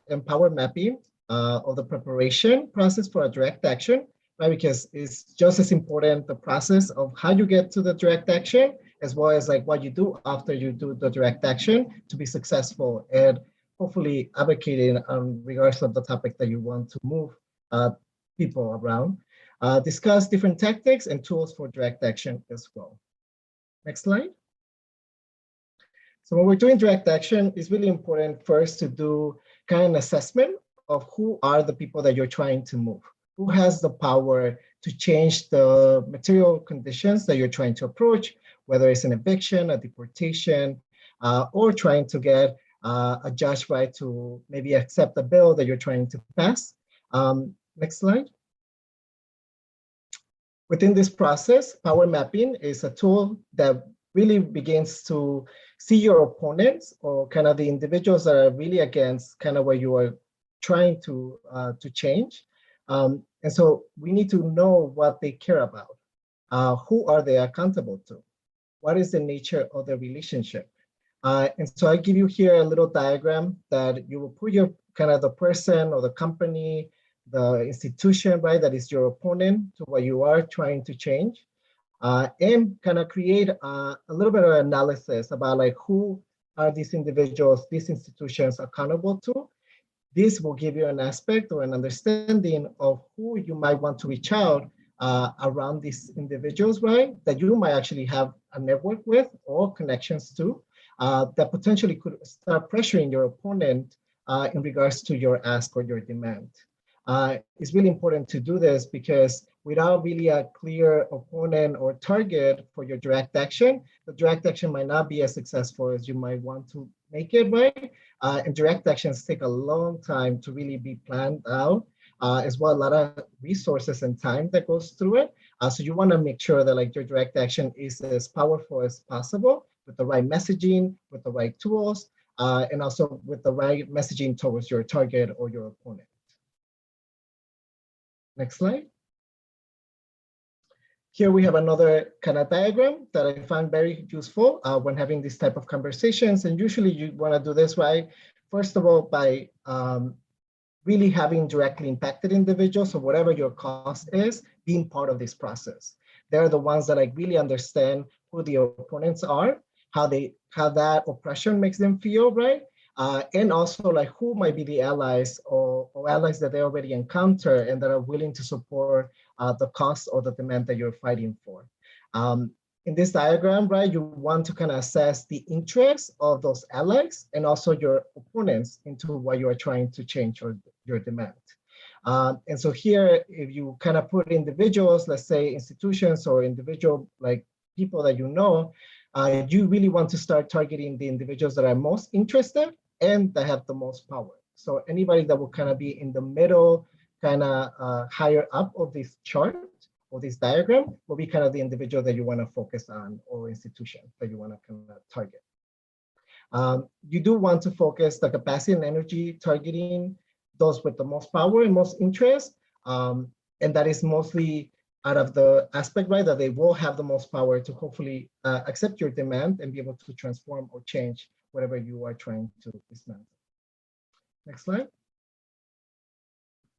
and power mapping of the preparation process for a direct action, right? Because it's just as important the process of how you get to the direct action, as well as like what you do after you do the direct action to be successful and hopefully advocating regards of the topic that you want to move people around. Discuss different tactics and tools for direct action as well. Next slide. So when we're doing direct action, it's really important first to do kind of an assessment of who are the people that you're trying to move. Who has the power to change the material conditions that you're trying to approach, whether it's an eviction, a deportation, or trying to get a judge right to maybe accept a bill that you're trying to pass. Next slide. Within this process, power mapping is a tool that really begins to see your opponents or kind of the individuals that are really against kind of what you are trying to change. And so we need to know what they care about. Who are they accountable to? What is the nature of the relationship? And so I give you here a little diagram that you will put your kind of the person or the company, the institution, right, that is your opponent to what you are trying to change. And kind of create a little bit of analysis about like who are these individuals, these institutions accountable to. This will give you an aspect or an understanding of who you might want to reach out around these individuals, right? That you might actually have a network with or connections to that potentially could start pressuring your opponent in regards to your ask or your demand. It's really important to do this because without really a clear opponent or target for your direct action, the direct action might not be as successful as you might want to make it, right? And direct actions take a long time to really be planned out, as well a lot of resources and time that goes through it. So you want to make sure that like your direct action is as powerful as possible with the right messaging, with the right tools, and also with the right messaging towards your target or your opponent. Next slide. Here we have another kind of diagram that I find very useful when having these type of conversations. And usually you want to do this, right? First of all, by really having directly impacted individuals, so whatever your cause is, being part of this process. They're the ones that like really understand who the opponents are, how that oppression makes them feel, right? And also like who might be the allies or allies that they already encounter and that are willing to support the cause or the demand that you're fighting for. In this diagram, right, you want to kind of assess the interests of those allies and also your opponents into what you are trying to change or your demand. And so here, if you kind of put individuals, let's say institutions or individual like people that you know, you really want to start targeting the individuals that are most interested and that have the most power. So anybody that will kind of be in the middle, kind of higher up of this chart or this diagram will be kind of the individual that you want to focus on or institution that you want to kind of target. You do want to focus the capacity and energy targeting those with the most power and most interest. And that is mostly out of the aspect, right, that they will have the most power to hopefully accept your demand and be able to transform or change whatever you are trying to dismantle. Next slide.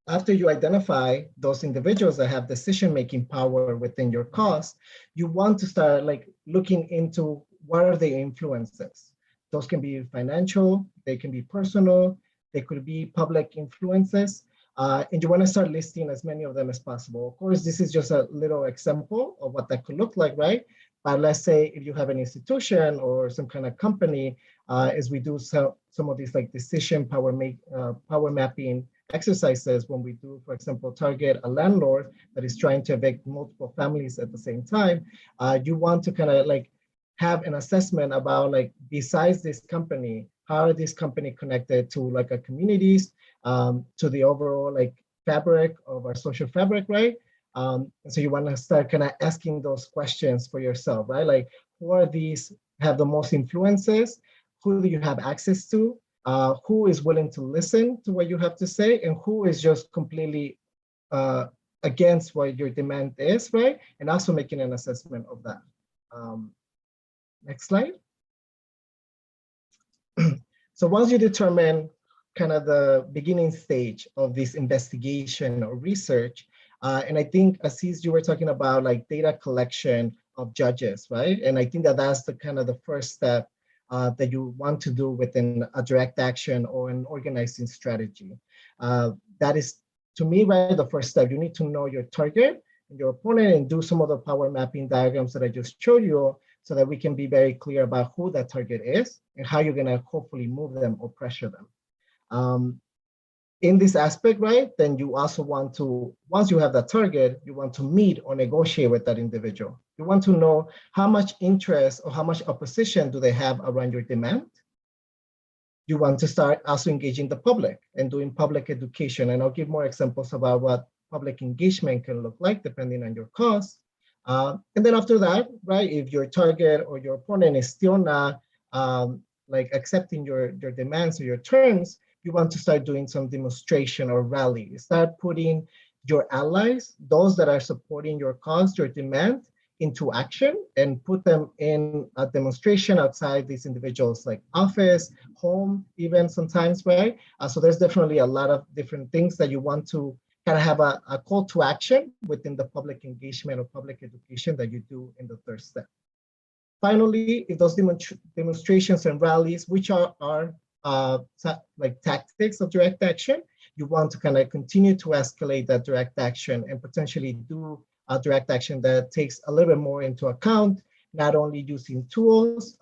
After you identify those individuals that have decision-making power within your cause, you want to start like looking into what are the influences. Those can be financial, they can be personal, they could be public influences, and you want to start listing as many of them as possible. Of course, this is just a little example of what that could look like, right? But let's say if you have an institution or some kind of company, as we do some of these like decision power mapping exercises when we do, for example, target a landlord that is trying to evict multiple families at the same time, you want to kind of like have an assessment about like, besides this company, how are this company connected to like a communities, to the overall like fabric of our social fabric, right? And so you want to start kind of asking those questions for yourself, right? Like, who are these have the most influences? Who do you have access to? Who is willing to listen to what you have to say? And who is just completely against what your demand is, right? And also making an assessment of that. Next slide. So once you determine kind of the beginning stage of this investigation or research. And I think, Aziz, you were talking about like data collection of judges, right? And I think that that's the kind of the first step that you want to do within a direct action or an organizing strategy. That is, to me, right, the first step. You need to know your target and your opponent and do some of the power mapping diagrams that I just showed you so that we can be very clear about who that target is and how you're gonna hopefully move them or pressure them. In this aspect, right, then you also want to, once you have that target, you want to meet or negotiate with that individual. You want to know how much interest or how much opposition do they have around your demand. You want to start also engaging the public and doing public education. And I'll give more examples about what public engagement can look like depending on your cause. And then after that, right, if your target or your opponent is still not like accepting your demands or your terms, you want to start doing some demonstration or rally. Start putting your allies, those that are supporting your cause, your demand, into action and put them in a demonstration outside these individuals' like office, home, even sometimes, right? So there's definitely a lot of different things that you want to kind of have a call to action within the public engagement or public education that you do in the third step. Finally, if those demonstrations and rallies, which are like tactics of direct action, you want to kind of continue to escalate that direct action and potentially do a direct action that takes a little bit more into account, not only using tools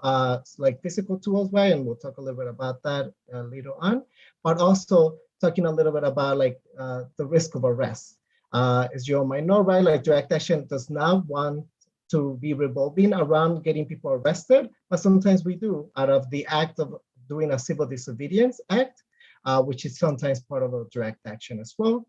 like physical tools, right? And we'll talk a little bit about that later on, but also talking a little bit about like the risk of arrest. As you all might know, right, like direct action does not want to be revolving around getting people arrested, but sometimes we do out of the act of doing a civil disobedience act, which is sometimes part of a direct action as well.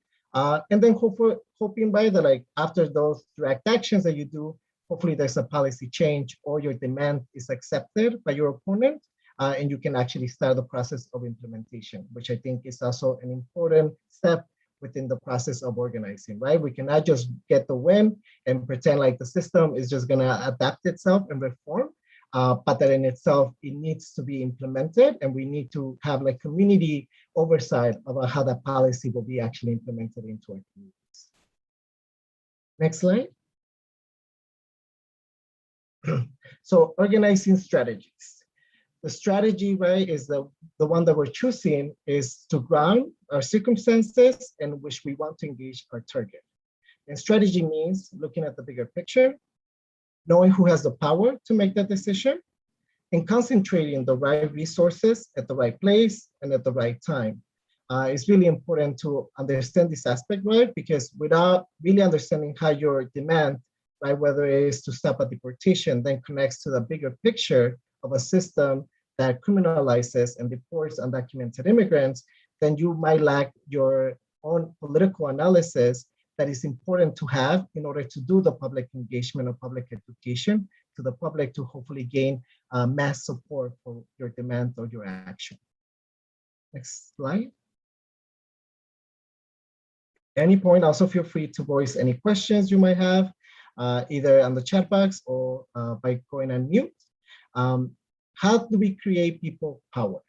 And then hoping by that, like after those direct actions that you do, hopefully there's a policy change or your demand is accepted by your opponent, and you can actually start the process of implementation, which I think is also an important step within the process of organizing, right? We cannot just get the win and pretend like the system is just gonna adapt itself and reform, but that in itself, it needs to be implemented and we need to have like community oversight about how that policy will be actually implemented into our communities. Next slide. So organizing strategies. The strategy, right, is the one that we're choosing is to ground our circumstances in which we want to engage our target. And strategy means looking at the bigger picture, knowing who has the power to make that decision, and concentrating the right resources at the right place and at the right time. It's really important to understand this aspect, right? Because without really understanding how your demand, right, whether it is to stop a deportation, then connects to the bigger picture of a system that criminalizes and deports undocumented immigrants, then you might lack your own political analysis that is important to have in order to do the public engagement or public education to the public to hopefully gain mass support for your demand or your action. Next slide. At any point, also feel free to voice any questions you might have, either on the chat box or by going on mute. How do we create people power?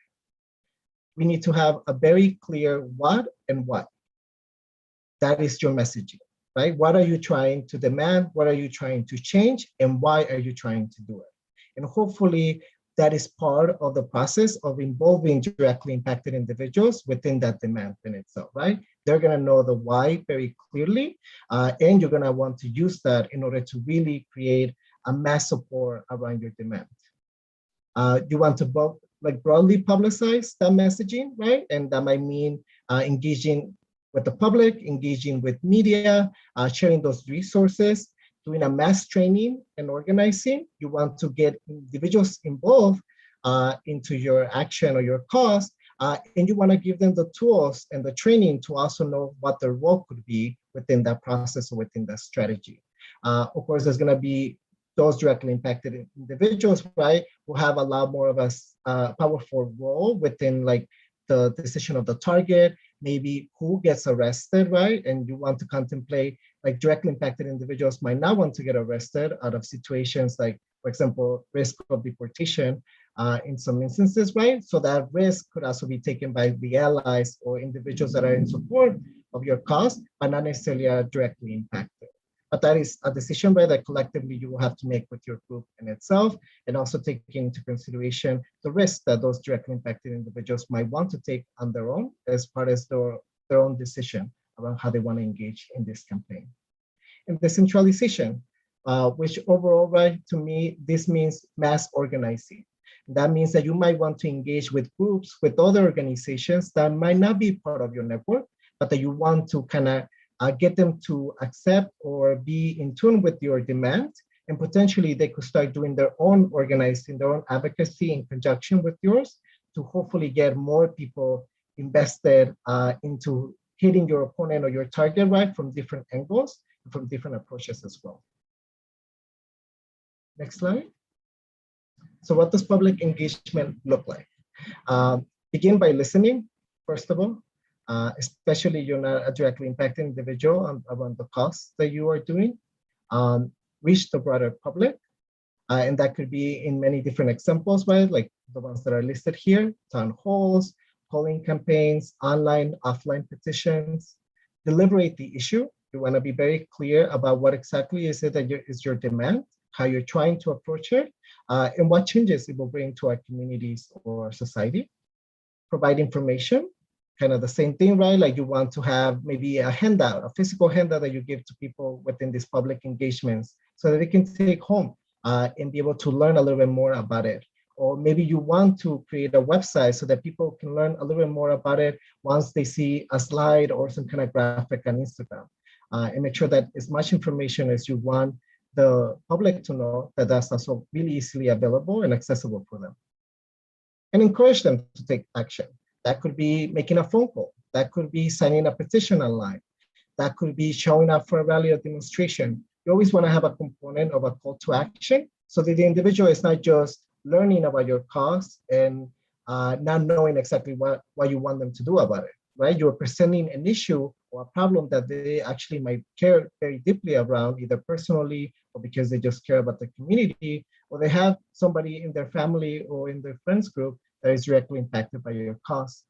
We need to have a very clear what and why. That is your messaging, right? What are you trying to demand? What are you trying to change? And why are you trying to do it? And hopefully that is part of the process of involving directly impacted individuals within that demand in itself, right? They're gonna know the why very clearly, and you're gonna want to use that in order to really create a mass support around your demand. You want to both like broadly publicize that messaging, right? And that might mean engaging with the public, engaging with media, sharing those resources, doing a mass training and organizing. You want to get individuals involved into your action or your cause, and you want to give them the tools and the training to also know what their role could be within that process or within that strategy. Of course, there's going to be those directly impacted individuals, right, who have a lot more of a powerful role within like the decision of the target, maybe who gets arrested, right? And you want to contemplate like directly impacted individuals might not want to get arrested out of situations like, for example, risk of deportation, in some instances, right? So that risk could also be taken by the allies or individuals that are in support of your cause, but not necessarily are directly impacted. But that is a decision, right, that collectively you will have to make with your group in itself, and also taking into consideration the risk that those directly impacted individuals might want to take on their own as part of their own decision around how they want to engage in this campaign. And decentralization, which overall, right, to me, this means mass organizing. That means that you might want to engage with groups, with other organizations that might not be part of your network, but that you want to kind of get them to accept or be in tune with your demand. And potentially they could start doing their own organizing, their own advocacy in conjunction with yours to hopefully get more people invested into hitting your opponent or your target, right, from different angles, from different approaches as well. Next slide. So what does public engagement look like? Begin by listening, first of all, especially you're not a directly impacted individual around the cause that you are doing. Reach the broader public. And that could be in many different examples, right? Like the ones that are listed here, town halls, Callin campaigns, online, offline petitions. Deliberate the issue. You want to be very clear about what exactly is it that is your demand, how you're trying to approach it, and what changes it will bring to our communities or society. Provide information, kind of the same thing, right? Like you want to have maybe a handout, a physical handout that you give to people within these public engagements so that they can take home and be able to learn a little bit more about it. Or maybe you want to create a website so that people can learn a little bit more about it once they see a slide or some kind of graphic on Instagram. And make sure that as much information as you want the public to know, that that's also really easily available and accessible for them. And encourage them to take action. That could be making a phone call. That could be signing a petition online. That could be showing up for a rally or demonstration. You always want to have a component of a call to action so that the individual is not just learning about your cause and not knowing exactly what you want them to do about it, right? You're presenting an issue or a problem that they actually might care very deeply around, either personally or because they just care about the community, or they have somebody in their family or in their friends group that is directly impacted by your cause.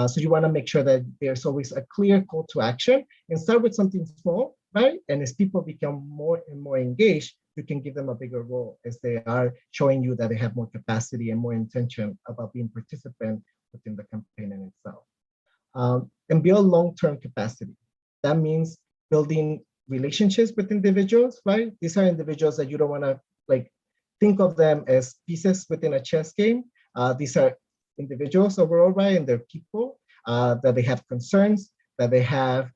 So you want to make sure that there's always a clear call to action and start with something small, right? And as people become more and more engaged, you can give them a bigger role as they are showing you that they have more capacity and more intention about being participant within the campaign in itself. And build long-term capacity. That means building relationships with individuals, right? These are individuals that you don't want to like think of them as pieces within a chess game. These are individuals overall, right? And they're people that they have concerns, that they have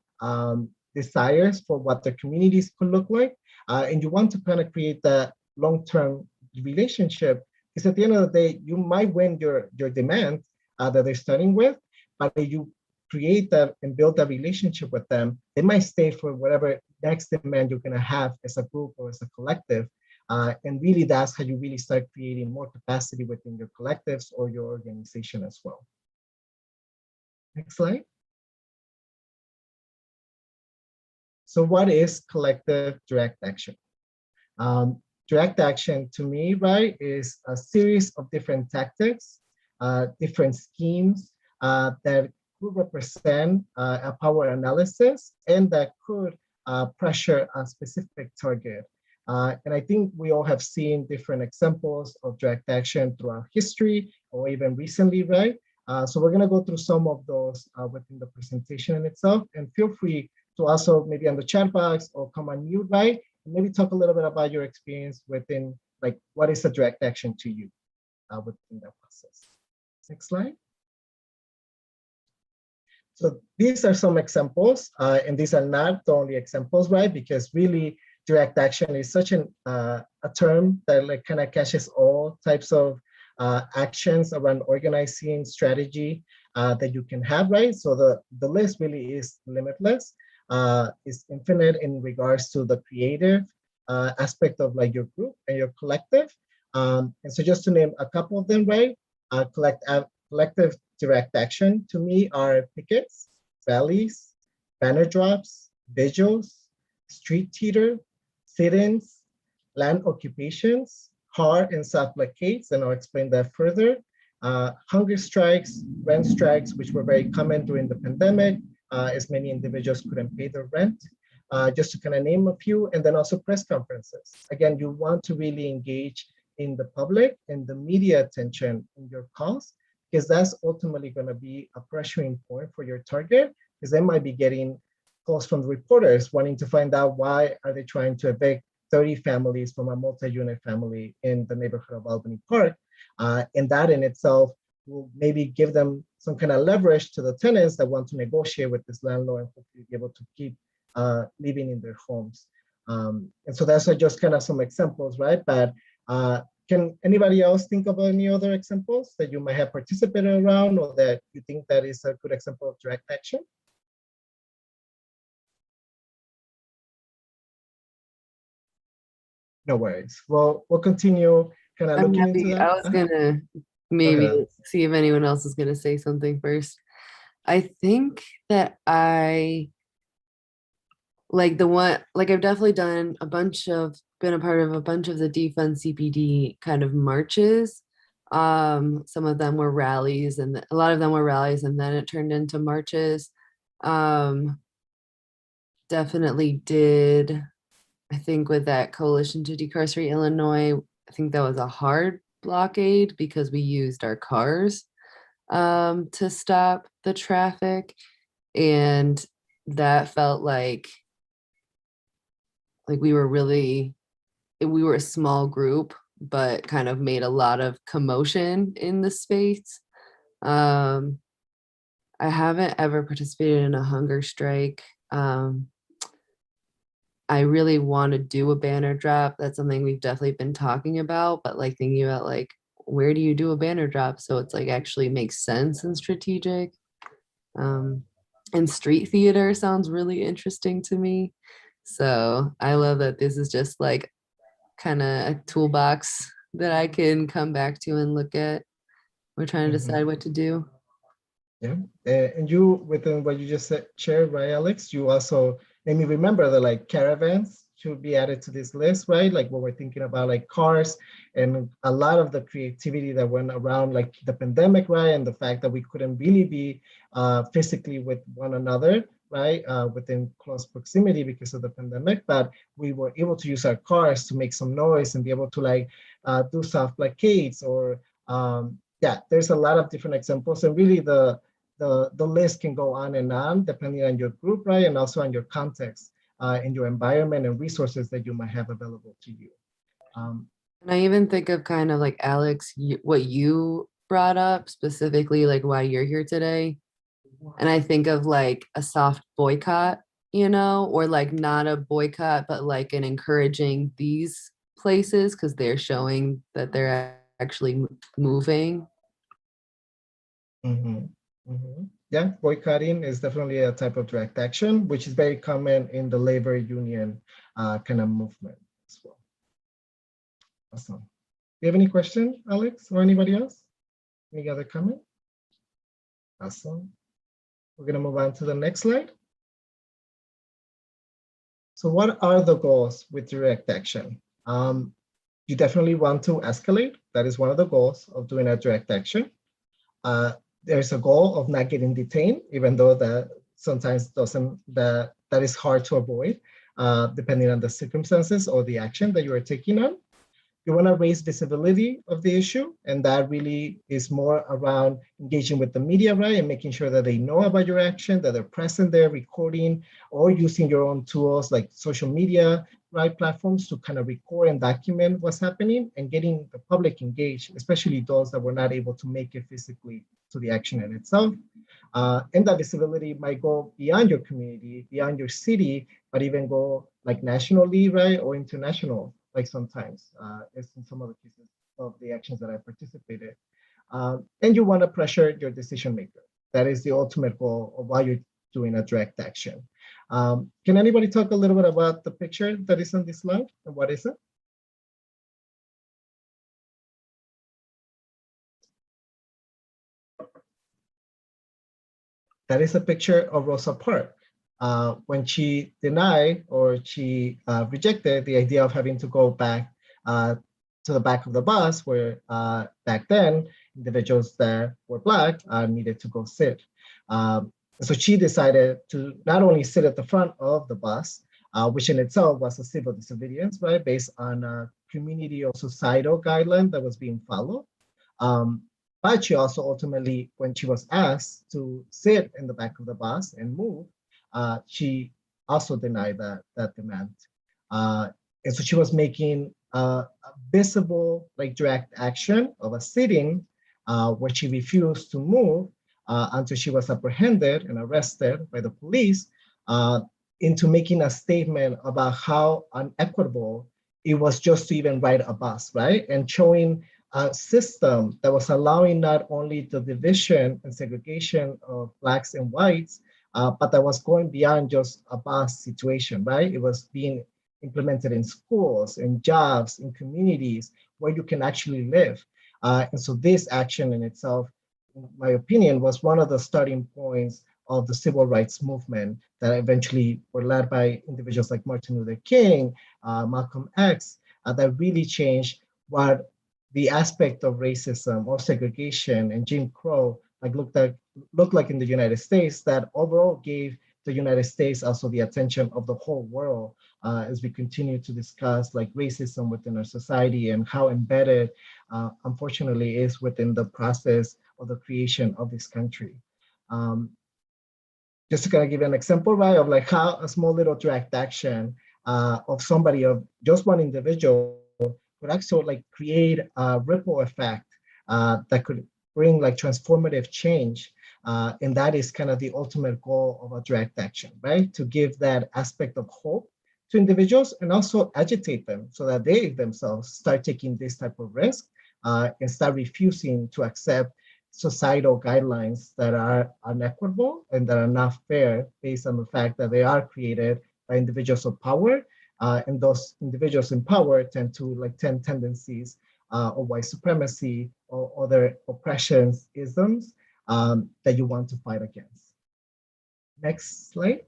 desires for what their communities could look like. And you want to kind of create that long-term relationship, because at the end of the day, you might win your demand that they're starting with, but if you create that and build that relationship with them, they might stay for whatever next demand you're going to have as a group or as a collective. And really, that's how you really start creating more capacity within your collectives or your organization as well. Next slide. So what is collective direct action? Direct action to me, right, is a series of different tactics, different schemes that could represent a power analysis and that could pressure a specific target. And I think we all have seen different examples of direct action throughout history or even recently, right? So we're gonna go through some of those within the presentation in itself, and feel free to also maybe on the chat box or come on mute, right? And maybe talk a little bit about your experience within, like, what is a direct action to you within that process. Next slide. So these are some examples, and these are not the only examples, right? Because really, direct action is such a term that like kind of catches all types of actions around organizing strategy that you can have, right? So the list really is limitless. Is infinite in regards to the creative aspect of like your group and your collective. And so just to name a couple of them, right? Collective direct action to me are pickets, rallies, banner drops, vigils, street theater, sit-ins, land occupations, hard and soft blockades, and I'll explain that further. Hunger strikes, rent strikes, which were very common during the pandemic, as many individuals couldn't pay their rent, just to kind of name a few, and then also press conferences. Again, you want to really engage in the public and the media attention in your cause, because that's ultimately going to be a pressuring point for your target, because they might be getting calls from the reporters wanting to find out why are they trying to evict 30 families from a multi-unit family in the neighborhood of Albany Park. And that in itself will maybe give them some kind of leverage to the tenants that want to negotiate with this landlord and hopefully be able to keep living in their homes. And so that's just kind of some examples, right? But can anybody else think of any other examples that you might have participated around or that you think that is a good example of direct action? No worries. Well, we'll continue kind of looking into that. I was gonna maybe see if anyone else is gonna say something first. I think that I've definitely done been a part of a bunch of the defund CPD kind of marches. Some of them were rallies and a lot of them were rallies and then it turned into marches. Definitely did, I think with that Coalition to Decarcerate Illinois, I think that was a hard blockade because we used our cars to stop the traffic. And that felt like we were a small group, but kind of made a lot of commotion in the space. I haven't ever participated in a hunger strike. I really want to do a banner drop. That's something we've definitely been talking about, but like thinking about like, where do you do a banner drop? So it's like actually makes sense and strategic. And street theater sounds really interesting to me. So I love that this is just like kind of a toolbox that I can come back to and look at. We're trying to decide what to do. Yeah, and you, within what you just said, shared, right, Alex, you also made me remember that like caravans should be added to this list, right? Like when we're thinking about like cars and a lot of the creativity that went around like the pandemic, right? And the fact that we couldn't really be physically with one another, right? Within close proximity because of the pandemic, but we were able to use our cars to make some noise and be able to like do soft blockades or yeah, there's a lot of different examples and really the list can go on and on depending on your group, right? And also on your context in your environment and resources that you might have available to you. And I even think of kind of like Alex, what you brought up specifically, like why you're here today. And I think of like a soft boycott, or like not a boycott, but like an encouraging these places because they're showing that they're actually moving. Mm-hmm. Mm-hmm. Yeah, boycotting is definitely a type of direct action, which is very common in the labor union kind of movement as well. Awesome. Do you have any questions, Alex, or anybody else? Any other comment? Awesome. We're going to move on to the next slide. So what are the goals with direct action? You definitely want to escalate. That is one of the goals of doing a direct action. There's a goal of not getting detained, even though that sometimes that is hard to avoid, depending on the circumstances or the action that you are taking on. You want to raise visibility of the issue, and that really is more around engaging with the media, right, and making sure that they know about your action, that they're present there, recording, or using your own tools like social media, right, platforms to kind of record and document what's happening and getting the public engaged, especially those that were not able to make it physically to the action in itself. And that visibility might go beyond your community, beyond your city, but even go like nationally, right, or international, like sometimes, as in some of the cases of the actions that I participated. And you want to pressure your decision maker. That is the ultimate goal of why you're doing a direct action. Can anybody talk a little bit about the picture that is on this slide and what is it? That is a picture of Rosa Parks when she denied or she rejected the idea of having to go back to the back of the bus where back then individuals that were Black needed to go sit. So she decided to not only sit at the front of the bus, which in itself was a civil disobedience, right, based on a community or societal guideline that was being followed. But she also ultimately, when she was asked to sit in the back of the bus and move, she also denied that demand. And so she was making a visible, like direct action of a sitting where she refused to move until she was apprehended and arrested by the police, into making a statement about how unequitable it was just to even ride a bus, right? And showing a system that was allowing not only the division and segregation of Blacks and whites, but that was going beyond just a bus situation, right? It was being implemented in schools, in jobs, in communities where you can actually live. And so this action in itself, in my opinion, was one of the starting points of the civil rights movement that eventually were led by individuals like Martin Luther King, Malcolm X, that really changed what the aspect of racism or segregation and Jim Crow looked like in the United States, that overall gave the United States also the attention of the whole world as we continue to discuss like racism within our society and how embedded, unfortunately, is within the process of the creation of this country. Just to kind of give you an example, right, of like how a small little direct action of somebody, of just one individual, could actually like create a ripple effect that could bring like transformative change. And that is kind of the ultimate goal of a direct action, right? To give that aspect of hope to individuals and also agitate them so that they themselves start taking this type of risk and start refusing to accept societal guidelines that are unequitable and that are not fair based on the fact that they are created by individuals of power. And those individuals in power tend to like tendencies of white supremacy or other oppressions, isms that you want to fight against. Next slide.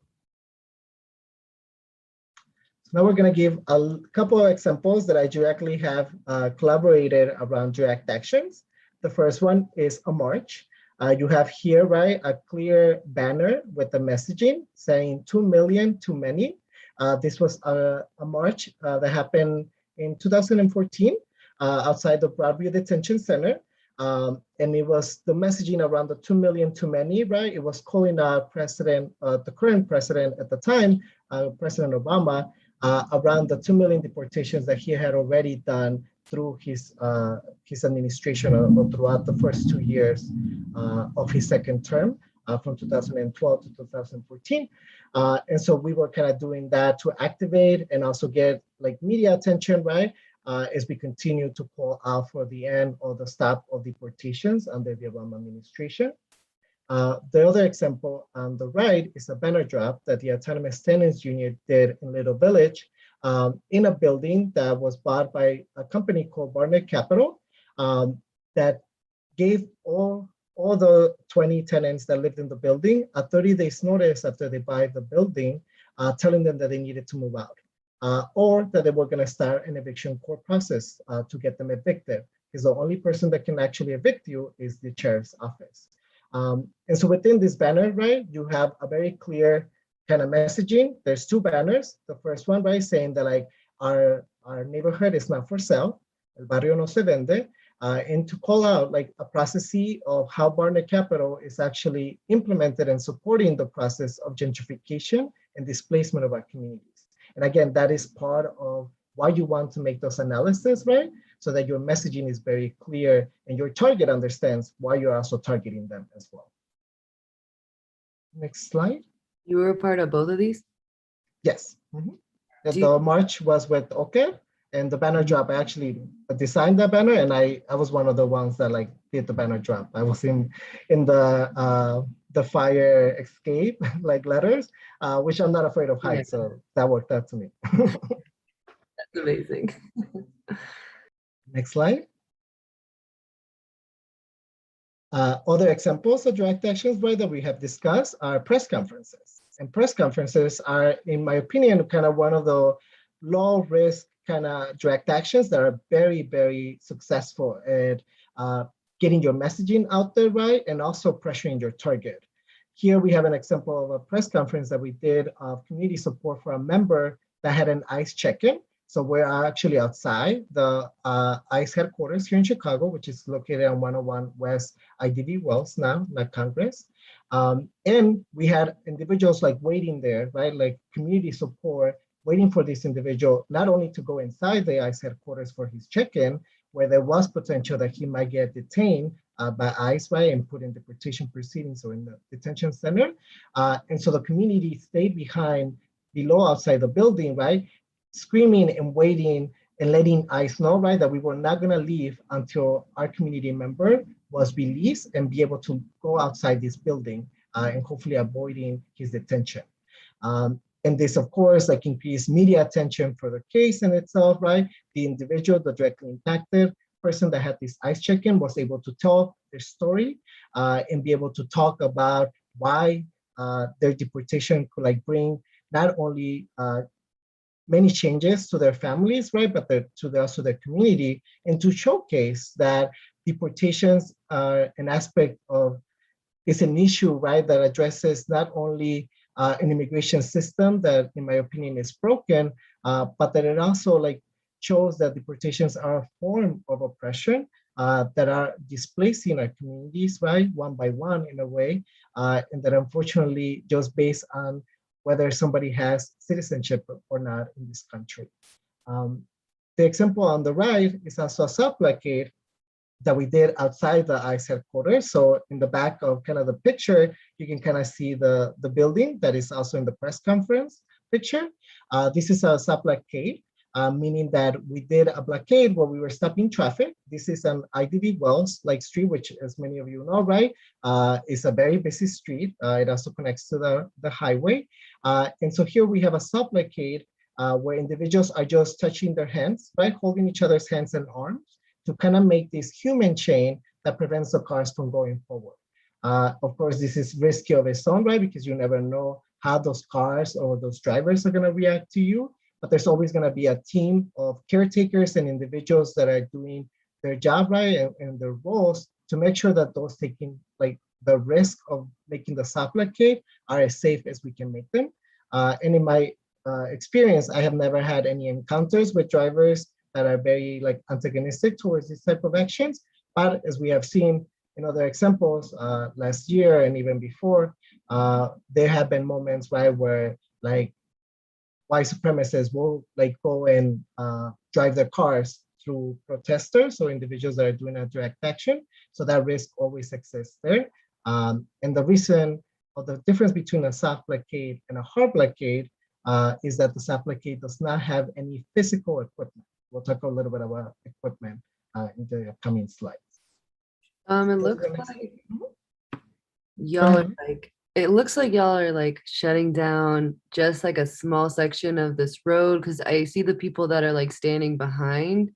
So now we're going to give a couple of examples that I directly have collaborated around direct actions. The first one is a march. You have here, right, a clear banner with the messaging saying 2 million too many. This was a march that happened in 2014 outside the Broadview Detention Center. And it was the messaging around the 2 million too many, right? It was calling the current president at the time, President Obama, around the 2 million deportations that he had already done through his administration or throughout the first 2 years of his second term from 2012 to 2014. And so we were kind of doing that to activate and also get like media attention, right? As we continue to call out for the end or the stop of deportations under the Obama administration. The other example on the right is a banner drop that the Autonomous Tenants Union did in Little Village in a building that was bought by a company called Barnett Capital that gave all the 20 tenants that lived in the building a 30 days notice after they buy the building, telling them that they needed to move out. Or that they were going to start an eviction court process to get them evicted, because the only person that can actually evict you is the sheriff's office. And so within this banner, right, you have a very clear kind of messaging. There's two banners. The first one, right, saying that like our neighborhood is not for sale, el barrio no se vende, and to call out like a process of how Barnett Capital is actually implemented and supporting the process of gentrification and displacement of our communities. And again, that is part of why you want to make those analysis, right? So that your messaging is very clear and your target understands why you're also targeting them as well. Next slide. You were a part of both of these? Yes. The march was with OCAD, and the banner drop, I actually designed that banner, and I was one of the ones that like did the banner drop. I was in the fire escape like letters, which I'm not afraid of heights, so that worked out to me. That's amazing. Next slide. Other examples of direct actions, right, that we have discussed are press conferences. And press conferences are, in my opinion, kind of one of the low risk kind of direct actions that are very, very successful at getting your messaging out there right, and also pressuring your target. Here we have an example of a press conference that we did of community support for a member that had an ICE check-in. So we're actually outside the ICE headquarters here in Chicago, which is located on 101 West IDV Wells now, not Congress. And we had individuals like waiting there, right? Like community support, waiting for this individual, not only to go inside the ICE headquarters for his check-in, where there was potential that he might get detained by ICE, right, and put in deportation proceedings or in the detention center. And so the community stayed behind below outside the building, right, screaming and waiting and letting ICE know, right, that we were not gonna leave until our community member was released and be able to go outside this building and hopefully avoiding his detention. And this, of course, like increased media attention for the case in itself, right? The individual, the directly impacted person that had this ICE check-in was able to tell their story and be able to talk about why their deportation could like bring not only many changes to their families, right, but also their community, and to showcase that deportations are an aspect of, is an issue, right, that addresses not only an immigration system that, in my opinion, is broken, but that it also like shows that deportations are a form of oppression that are displacing our communities, right, one by one in a way, and that unfortunately just based on whether somebody has citizenship or not in this country. The example on the right is also a sub-blockade that we did outside the ICE headquarters. So in the back of kind of the picture, you can kind of see the building that is also in the press conference picture. This is a sub-blockade, meaning that we did a blockade where we were stopping traffic. This is an IDV Wells like street, which as many of you know, right, is a very busy street. It also connects to the highway. And so here we have a sub-blockade where individuals are just touching their hands, right, holding each other's hands and arms to kind of make this human chain that prevents the cars from going forward. Of course, this is risky of its own, right, because you never know how those cars or those drivers are going to react to you. But there's always going to be a team of caretakers and individuals that are doing their job right and their roles to make sure that those taking like the risk of making the sub-blockade are as safe as we can make them. And in my experience, I have never had any encounters with drivers that are very like antagonistic towards this type of actions. But as we have seen in other examples last year and even before, there have been moments, right, where like white supremacists will like go and drive their cars through protesters or individuals that are doing a direct action. So that risk always exists there. And the reason or the difference between a soft blockade and a hard blockade is that the soft blockade does not have any physical equipment. We'll talk a little bit about equipment in the upcoming slides. It looks like y'all are like, it looks like y'all are like shutting down just like a small section of this road, because I see the people that are like standing behind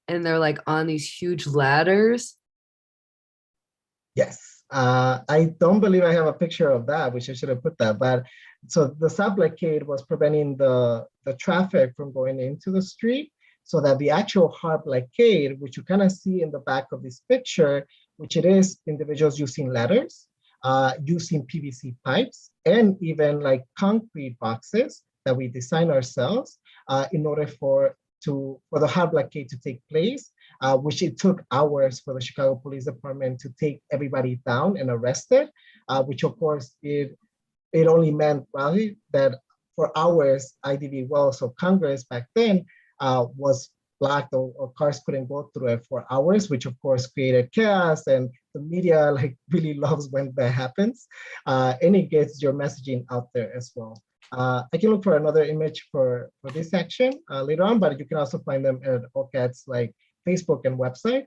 and they're like on these huge ladders. Yes, I don't believe I have a picture of that, which I should have put that. But so the sub-blockade was preventing the traffic from going into the street, so that the actual hard blockade, which you kind of see in the back of this picture, which it is individuals using ladders, using PVC pipes, and even like concrete boxes that we design ourselves in order for the hard blockade to take place, which it took hours for the Chicago Police Department to take everybody down and arrested, which of course it only meant probably that for hours IDV Wells, so Congress back then was blocked or cars couldn't go through it for hours, which of course created chaos, and the media like really loves when that happens, and it gets your messaging out there as well. I can look for another image for this action later on, but you can also find them at OCAD's like Facebook and website.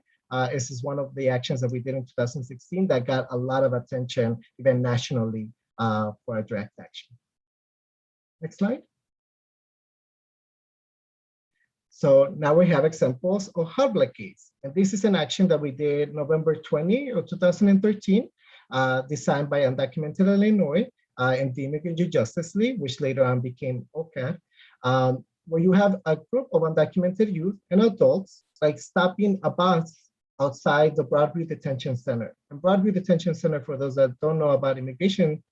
This is one of the actions that we did in 2016 that got a lot of attention, even nationally, for a direct action. Next slide. So now we have examples of hard blockades. And this is an action that we did November 20 of 2013, designed by Undocumented Illinois and the Immigrant Justice League, which later on became OCAD. where you have a group of undocumented youth and adults like stopping a bus outside the Broadview Detention Center. And Broadview Detention Center, for those that don't know about immigration,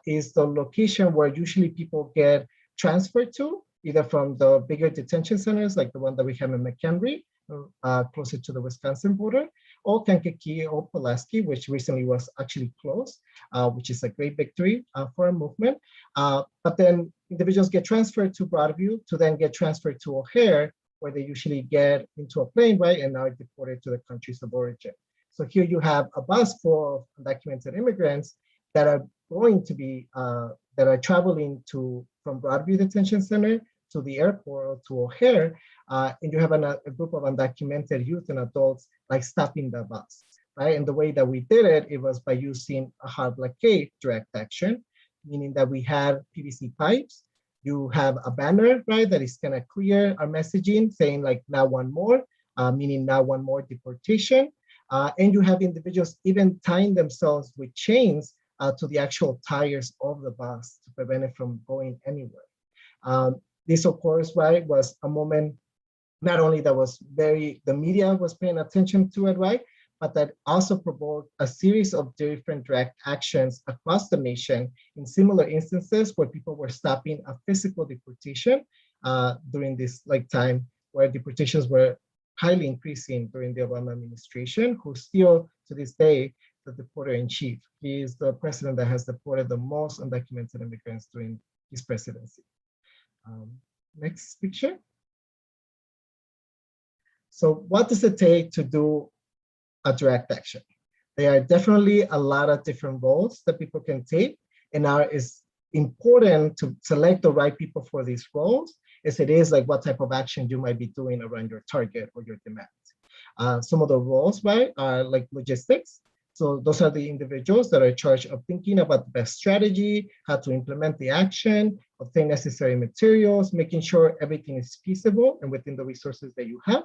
is the location where usually people get transferred to, either from the bigger detention centers like the one that we have in McHenry, closer to the Wisconsin border, or Kankakee or Pulaski, which recently was actually closed, which is a great victory for our movement. But then individuals get transferred to Broadview to then get transferred to O'Hare, where they usually get into a plane, right, and are deported to the countries of origin. So here you have a bus full of undocumented immigrants that are going to be, that are traveling from Broadview Detention Center to the airport or to O'Hare, and you have a group of undocumented youth and adults like stopping the bus, right? And the way that we did it, it was by using a hard blockade direct action, meaning that we had PVC pipes. You have a banner, right, that is gonna clear our messaging saying like now one more, meaning now one more deportation. And you have individuals even tying themselves with chains to the actual tires of the bus to prevent it from going anywhere. This, of course, right, was a moment not only that was the media was paying attention to it, right, but that also provoked a series of different direct actions across the nation in similar instances where people were stopping a physical deportation during this time where deportations were highly increasing during the Obama administration, who still to this day the deporter in chief. He is the president that has deported the most undocumented immigrants during his presidency. Next picture. So what does it take to do a direct action? There are definitely a lot of different roles that people can take, and now it's important to select the right people for these roles, as it is like what type of action you might be doing around your target or your demand. Some of the roles, right, are like logistics. So those are the individuals that are in charge of thinking about the best strategy, how to implement the action, obtain necessary materials, making sure everything is feasible and within the resources that you have.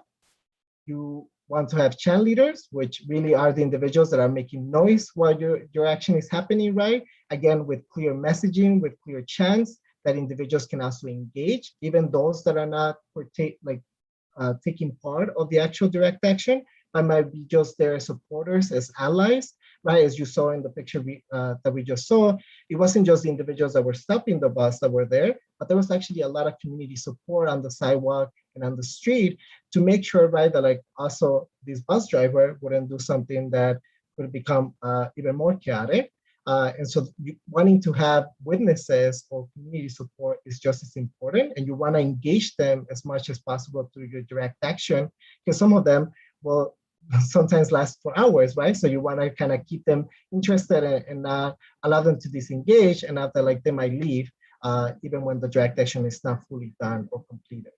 You want to have chant leaders, which really are the individuals that are making noise while your action is happening, right? Again, with clear messaging, with clear chants that individuals can also engage, even those that are not taking part of the actual direct action, but might be just their supporters as allies, right? As you saw in the picture that we just saw, it wasn't just the individuals that were stopping the bus that were there, but there was actually a lot of community support on the sidewalk and on the street to make sure, right, that also this bus driver wouldn't do something that would become even more chaotic. And so wanting to have witnesses or community support is just as important, and you want to engage them as much as possible through your direct action, because some of them will sometimes last for hours, right? So you want to kind of keep them interested and not allow them to disengage, and after they might leave even when the direct action is not fully done or completed.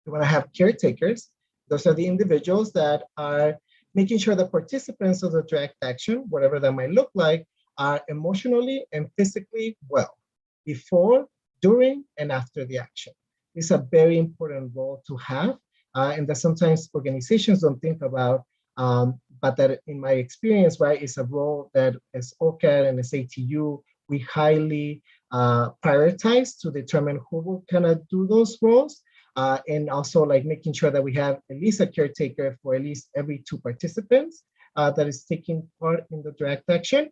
You want to have caretakers. Those are the individuals that are making sure the participants of the direct action, whatever that might look like, are emotionally and physically well before, during, and after the action. It's a very important role to have, and that sometimes organizations don't think about, but that in my experience, right, is a role that as OCAD and as ATU, we highly prioritize to determine who will kind of do those roles. And also making sure that we have at least a caretaker for at least every 2 participants that is taking part in the direct action.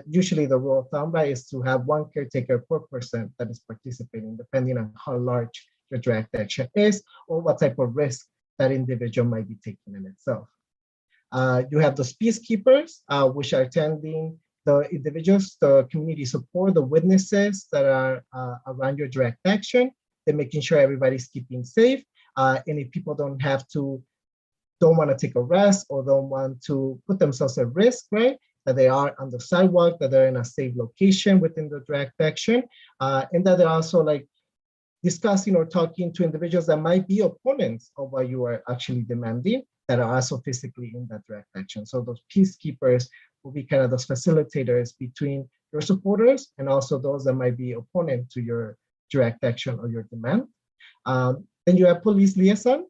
Usually the rule of thumb, right, is to have 1 caretaker per person that is participating, depending on how large your direct action is or what type of risk that individual might be taking in itself. You have those peacekeepers, which are attending the individuals, the community support, the witnesses that are around your direct action. They're making sure everybody's keeping safe. And if people don't want to take a rest or don't want to put themselves at risk, right? That they are on the sidewalk, that they're in a safe location within the direct action, and that they're also discussing or talking to individuals that might be opponents of what you are actually demanding, that are also physically in that direct action. So those peacekeepers will be kind of those facilitators between your supporters and also those that might be opponent to your direct action or your demand. Then you have police liaison,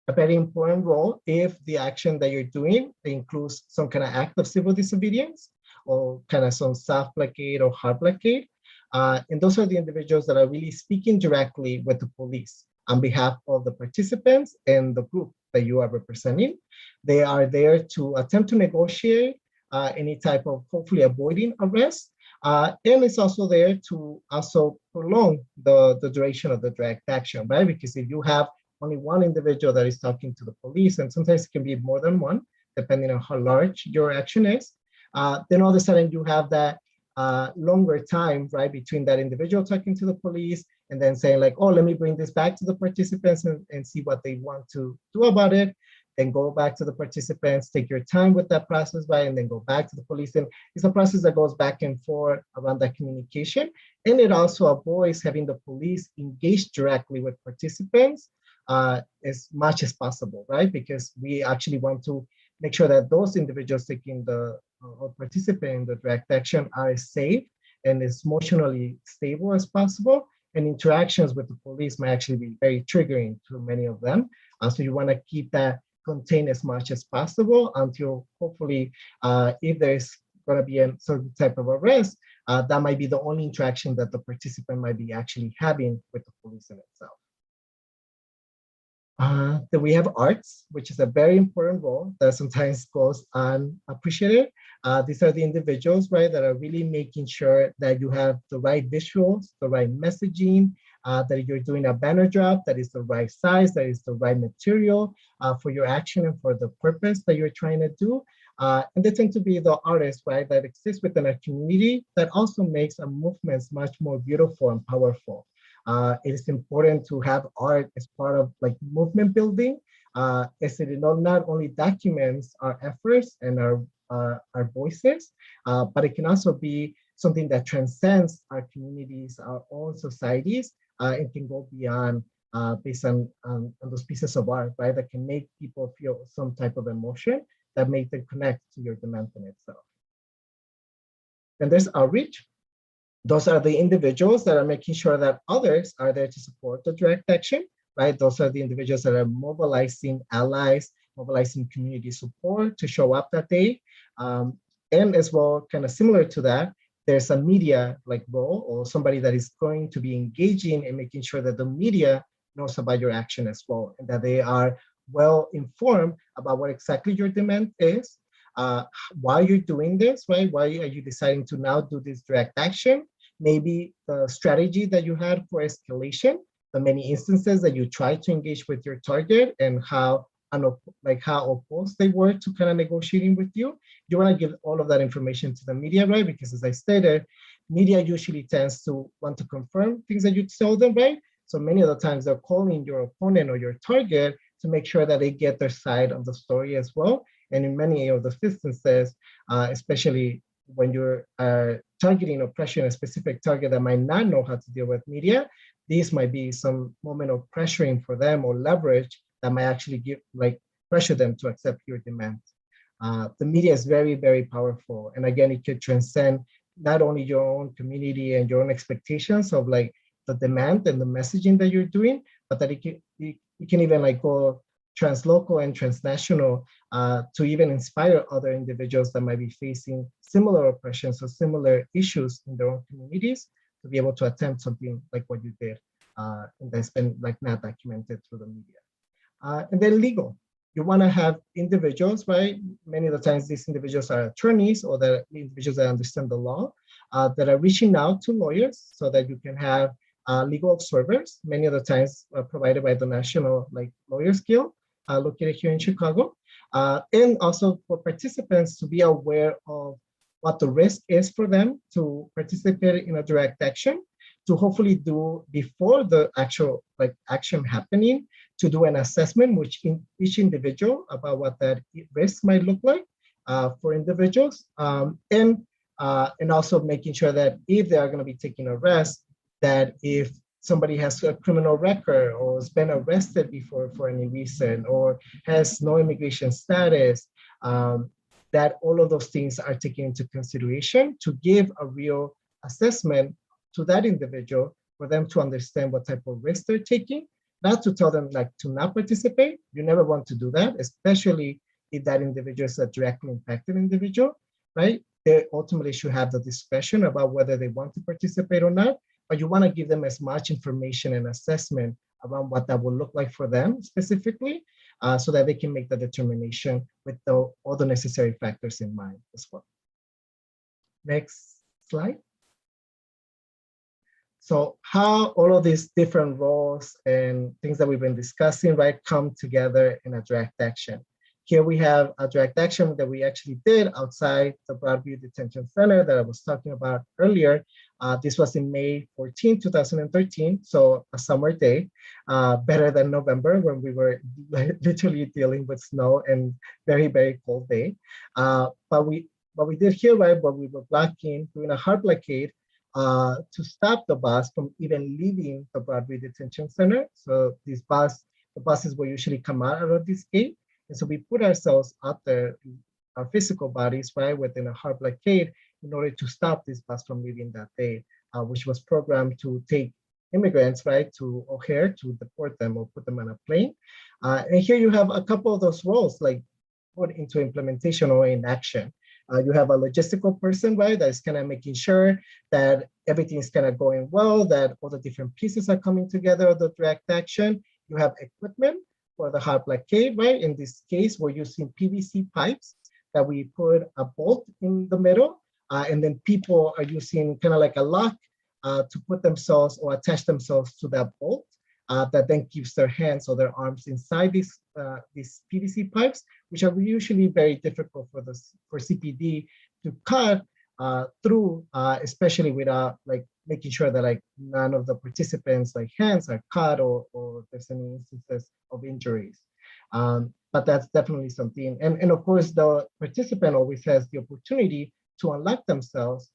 a very important role if the action that you're doing includes some kind of act of civil disobedience or kind of some soft blockade or hard blockade. And those are the individuals that are really speaking directly with the police on behalf of the participants and the group that you are representing. They are there to attempt to negotiate any type of hopefully avoiding arrest. And it's also there to also prolong the duration of the direct action, right? Because if you have only one individual that is talking to the police, and sometimes it can be more than one, depending on how large your action is, then all of a sudden you have that longer time, right, between that individual talking to the police and then saying like, oh, let me bring this back to the participants and see what they want to do about it. Then go back to the participants, take your time with that process, right, and then go back to the police. And it's a process that goes back and forth around that communication. And it also avoids having the police engage directly with participants as much as possible, right? Because we actually want to make sure that those individuals taking the or participating in the direct action are as safe and as emotionally stable as possible. And interactions with the police might actually be very triggering to many of them. So you want to keep that contained as much as possible until hopefully, if there's going to be a certain type of arrest, that might be the only interaction that the participant might be actually having with the police in itself. Then we have arts, which is a very important role that sometimes goes unappreciated. These are the individuals, right, that are really making sure that you have the right visuals, the right messaging, that you're doing a banner drop that is the right size, that is the right material for your action and for the purpose that you're trying to do. And they tend to be the artists, right, that exist within a community that also makes a movement much more beautiful and powerful. It is important to have art as part of like movement building, as it not only documents our efforts and our voices, but it can also be something that transcends our communities, our own societies, and can go beyond based on those pieces of art, right, that can make people feel some type of emotion that make them connect to your demand in itself. And there's outreach. Those are the individuals that are making sure that others are there to support the direct action, right? Those are the individuals that are mobilizing allies, mobilizing community support to show up that day. And as well, kind of similar to that, there's a media like role or somebody that is going to be engaging and making sure that the media knows about your action as well, and that they are well informed about what exactly your demand is, why you're doing this, right? Why are you deciding to now do this direct action? Maybe the strategy that you had for escalation, the many instances that you tried to engage with your target and how opposed they were to kind of negotiating with you. You want to give all of that information to the media, right? Because as I stated, media usually tends to want to confirm things that you tell them, right? So many of the times they're calling your opponent or your target to make sure that they get their side of the story as well. And in many of the instances, especially when you're targeting or pressuring a specific target that might not know how to deal with media, these might be some moment of pressuring for them or leverage that might actually pressure them to accept your demands. The media is very, very powerful. And again, it could transcend not only your own community and your own expectations of like the demand and the messaging that you're doing, but that it can even like go translocal and transnational to even inspire other individuals that might be facing similar oppressions or similar issues in their own communities to be able to attempt something like what you did, and that's been like not documented through the media. And then legal. You want to have individuals, right? Many of the times these individuals are attorneys or the individuals that understand the law that are reaching out to lawyers so that you can have legal observers, many of the times provided by the National Lawyers Guild, located here in Chicago. And also for participants to be aware of what the risk is for them to participate in a direct action, to hopefully do before the actual action happening, to do an assessment which in each individual about what that risk might look like for individuals, and also making sure that if they are going to be taking arrest, that if somebody has a criminal record or has been arrested before for any reason or has no immigration status, that all of those things are taken into consideration to give a real assessment to that individual for them to understand what type of risk they're taking, not to tell them to not participate. You never want to do that, especially if that individual is a directly impacted individual, right? they ultimately should have the discretion about whether they want to participate or not, but you want to give them as much information and assessment around what that will look like for them specifically, so that they can make the determination with all the necessary factors in mind as well. Next slide. So how all of these different roles and things that we've been discussing, right, come together in a direct action. Here we have a direct action that we actually did outside the Broadview Detention Center that I was talking about earlier. This was in May 14, 2013, so a summer day, better than November when we were literally dealing with snow and very, very cold day. But what we did here, right, what we were blocking, doing a hard blockade to stop the bus from even leaving the Broadway Detention Center. So the buses will usually come out of this gate. And so we put ourselves out there, our physical bodies, right, within a hard blockade in order to stop this bus from leaving that day, which was programmed to take immigrants, right, to O'Hare to deport them or put them on a plane. And here you have a couple of those roles like put into implementation or in action. You have a logistical person, right, that's kind of making sure that everything is kind of going well, that all the different pieces are coming together of the direct action. You have equipment for the hard blockade, right? In this case, we're using PVC pipes that we put a bolt in the middle, and then people are using kind of like a lock to put themselves or attach themselves to that bolt. That then keeps their hands or their arms inside these PVC pipes, which are usually very difficult for CPD to cut through, especially without like making sure that like none of the participants like hands are cut or there's any instances of injuries. But that's definitely something. And of course, the participant always has the opportunity to unlock themselves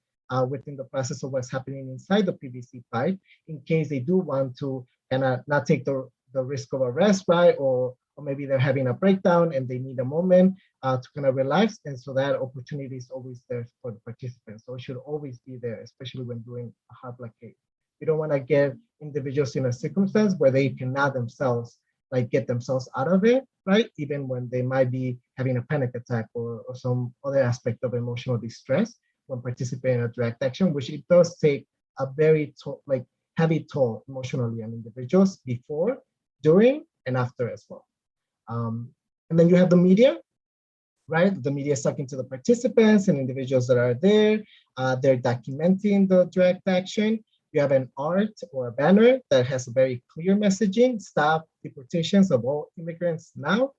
within the process of what's happening inside the PVC pipe in case they do want to and not take the risk of arrest, right? Or maybe they're having a breakdown and they need a moment to kind of relax. And so that opportunity is always there for the participants. So it should always be there, especially when doing a hard blockade. You don't want to get individuals in a circumstance where they cannot themselves like get themselves out of it, right? Even when they might be having a panic attack or some other aspect of emotional distress when participating in a direct action, which it does take a very heavy toll emotionally on individuals before, during, and after as well. And then you have the media, right? The media is talking to the participants and individuals that are there. They're documenting the direct action. You have an art or a banner that has a very clear messaging: stop deportations of all immigrants now,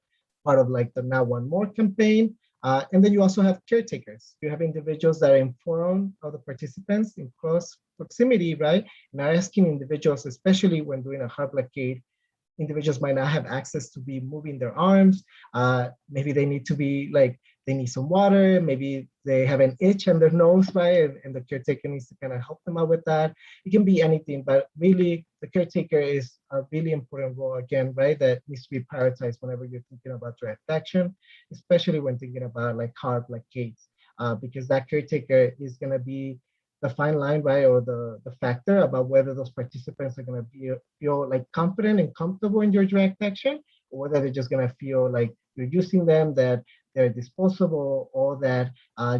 part of like the Now One More campaign. And then you also have caretakers. You have individuals that are informed of the participants in close proximity, right? And are asking individuals, especially when doing a hard blockade, individuals might not have access to be moving their arms. Maybe they need to be like, they need some water. Maybe they have an itch on their nose, right? And the caretaker needs to kind of help them out with that. It can be anything, but really the caretaker is a really important role again, right? That needs to be prioritized whenever you're thinking about direct action, especially when thinking about like hard blockades, because that caretaker is gonna be the fine line, right, or the factor about whether those participants are going to feel like confident and comfortable in your direct action, or whether they're just going to feel like you're using them, that they're disposable, or that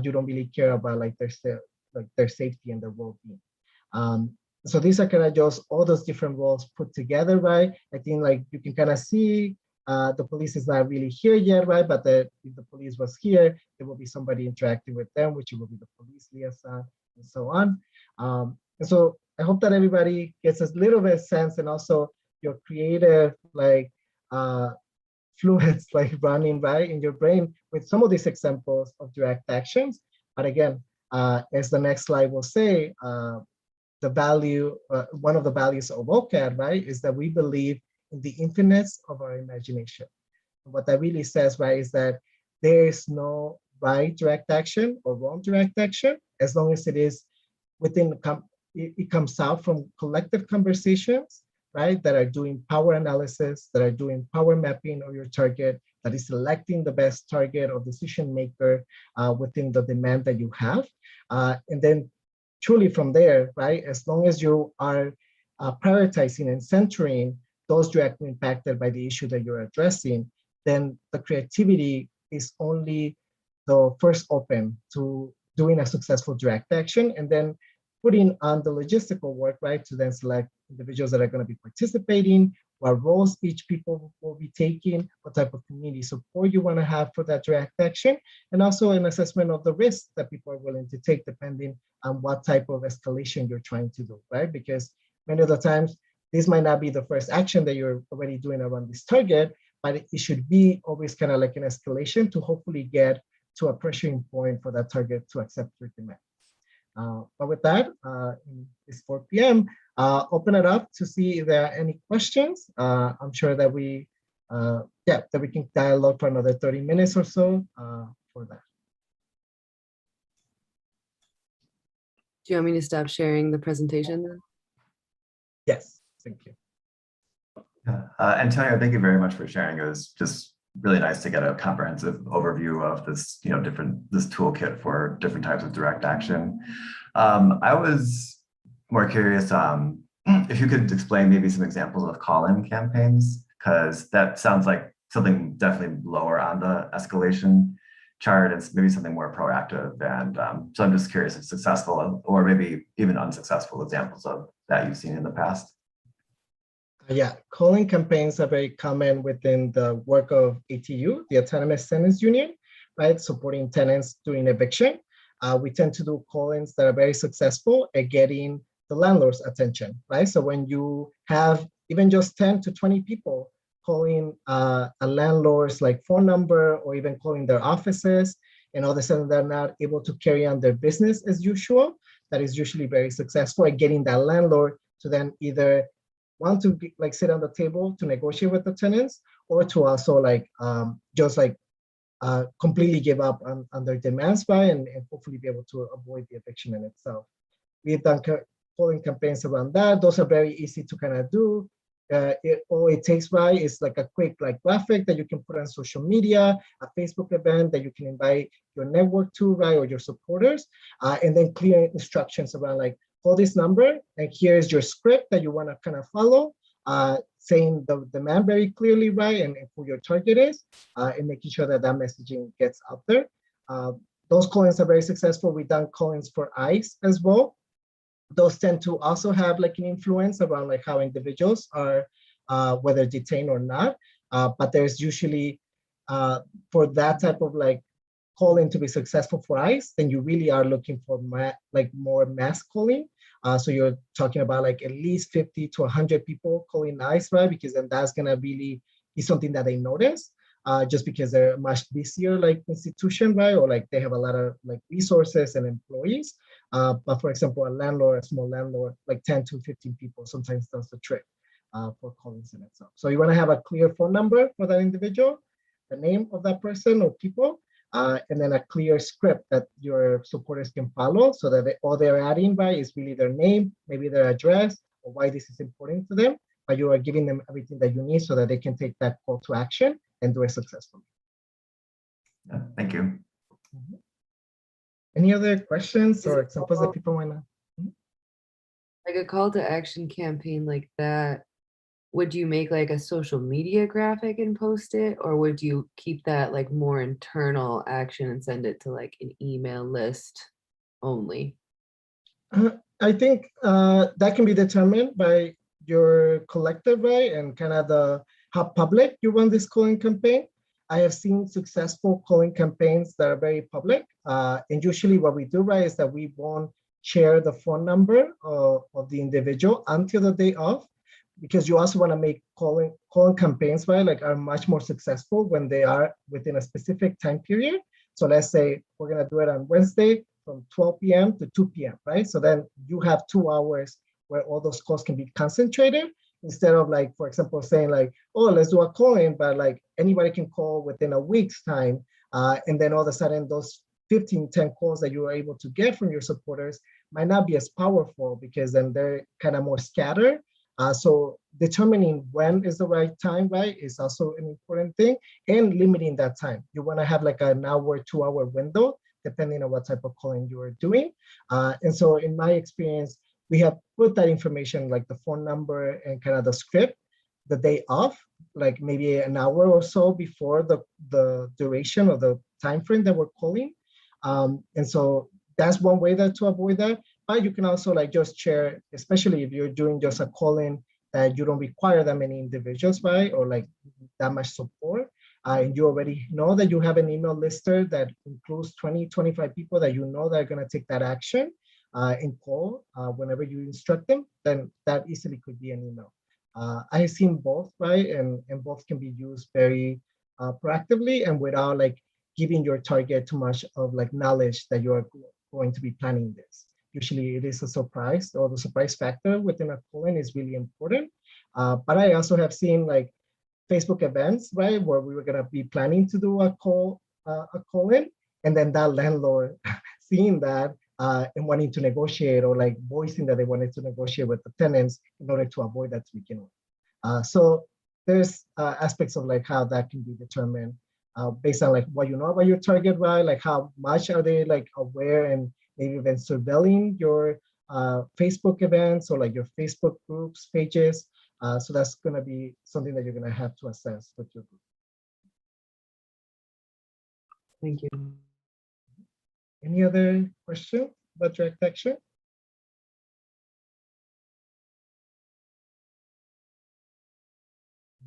you don't really care about like their safety and their well-being. So these are kind of just all those different roles put together, right? I think like you can kind of see the police is not really here yet, right? But if the police was here, there will be somebody interacting with them, which will be the police liaison, and so on. And so I hope that everybody gets a little bit of sense, and also your creative like fluids like running right in your brain with some of these examples of direct actions. But again, as the next slide will say, the value, one of the values of OCAD, right, is that we believe in the infiniteness of our imagination. And what that really says, right, is that there is no right direct action or wrong direct action, as long as it is within, it comes out from collective conversations, right, that are doing power analysis, that are doing power mapping of your target, that is selecting the best target or decision maker within the demand that you have. And then truly from there, right, as long as you are prioritizing and centering those directly impacted by the issue that you're addressing, then the creativity is only the first open to doing a successful direct action, and then putting on the logistical work, right, to then select individuals that are going to be participating, what roles each people will be taking, what type of community support you want to have for that direct action, and also an assessment of the risks that people are willing to take depending on what type of escalation you're trying to do, right? Because many of the times, this might not be the first action that you're already doing around this target, but it should be always kind of like an escalation to hopefully get to a pressuring point for that target to accept your demand. But with that, it's 4 p.m. Open it up to see if there are any questions. I'm sure that we can dialogue for another 30 minutes or so for that. Do you want me to stop sharing the presentation then? Yes, thank you. Antonio, thank you very much for sharing. It was just really nice to get a comprehensive overview of this, this toolkit for different types of direct action. I was more curious if you could explain maybe some examples of call-in campaigns, because that sounds like something definitely lower on the escalation chart. It's maybe something more proactive. And so I'm just curious if successful or maybe even unsuccessful examples of that you've seen in the past. Yeah, calling campaigns are very common within the work of ATU, the Autonomous Tenants Union, right? Supporting tenants during eviction. We tend to do call-ins that are very successful at getting the landlord's attention, right? So when you have even just 10 to 20 people calling a landlord's like phone number or even calling their offices, and all of a sudden they're not able to carry on their business as usual, that is usually very successful at getting that landlord to then either want to sit on the table to negotiate with the tenants, or to also completely give up on their demands and hopefully be able to avoid the eviction in itself. We've done calling campaigns around that. Those are very easy to kind of do. All it takes is like a quick graphic that you can put on social media, a Facebook event that you can invite your network to, or your supporters, and then clear instructions around call this number, and here's your script that you want to kind of follow, saying the demand very clearly, and who your target is, and making sure that that messaging gets out there. Those call-ins are very successful. We've done call-ins for ICE as well. Those tend to also have an influence around how individuals are, whether detained or not. But there's usually, for that type of calling to be successful for ICE, then you really are looking for more mass calling. So you're talking about at least 50 to 100 people calling ICE, because then that's gonna really be something that they notice, just because they're a much busier institution, or they have a lot of resources and employees. But for example, a small landlord, 10 to 15 people sometimes does the trick for callings in itself. So you wanna have a clear phone number for that individual, the name of that person or people, and then a clear script that your supporters can follow, so that all they're adding is really their name, maybe their address, or why this is important to them, but you are giving them everything that you need so that they can take that call to action and do it successfully. Yeah, thank you. Mm-hmm. Any other questions or examples that people want to? Like a call to action campaign like that, would you make a social media graphic and post it, or would you keep that more internal action and send it to an email list only? I think that can be determined by your collective, and kind of how public you want this calling campaign. I have seen successful calling campaigns that are very public, and usually what we do is that we won't share the phone number of the individual until the day of, because you also want to make calling campaigns are much more successful when they are within a specific time period. So let's say we're going to do it on Wednesday from 12 p.m. to 2 p.m., So then you have 2 hours where all those calls can be concentrated, instead of for example, saying oh, let's do a call-in, but anybody can call within a week's time. And then all of a sudden those 10 calls that you are able to get from your supporters might not be as powerful, because then they're kind of more scattered. So determining when is the right time, is also an important thing, and limiting that time. You want to have an hour, 2 hour window, depending on what type of calling you are doing. And so in my experience, we have put that information, the phone number and kind of the script, the day of, maybe an hour or so before the duration or the time frame that we're calling. And so that's one way to avoid that. But you can also like just share, especially if you're doing just a call-in that you don't require that many individuals, right? Or like that much support. And you already know that you have an email lister that includes 20, 25 people that you know that are going to take that action and call whenever you instruct them, then that easily could be an email. I have seen both, right? And both can be used very proactively and without like giving your target too much of like knowledge that you're going to be planning this. Usually it is a surprise, or the surprise factor within a call-in is really important. But I also have seen like Facebook events, right, where we were gonna be planning to do a call-in, and then that landlord seeing that and wanting to negotiate, or like voicing that they wanted to negotiate with the tenants in order to avoid that to begin with. So there's aspects of like how that can be determined based on like what you know about your target, right? Like how much are they like aware and maybe even surveilling your Facebook events or like your Facebook groups, pages. So that's going to be something that you're going to have to assess with your group. Thank you. Any other questions about direct action?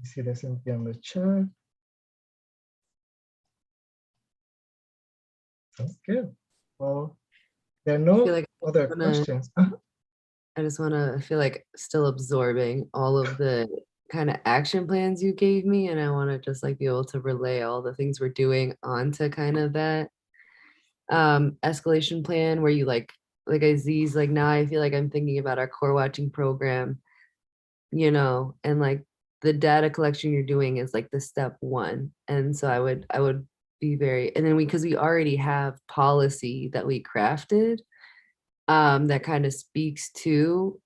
You see there's something on the chat. Sounds good. Well, there are no like other questions. I just want to feel like still absorbing all of the kind of action plans you gave me. And I want to just like be able to relay all the things we're doing onto kind of that escalation plan where you like Aziz, like now I feel like I'm thinking about our core watching program, you know, and like the data collection you're doing is like the step one. And so I would be very, and then because we already have policy that we crafted that kind of speaks to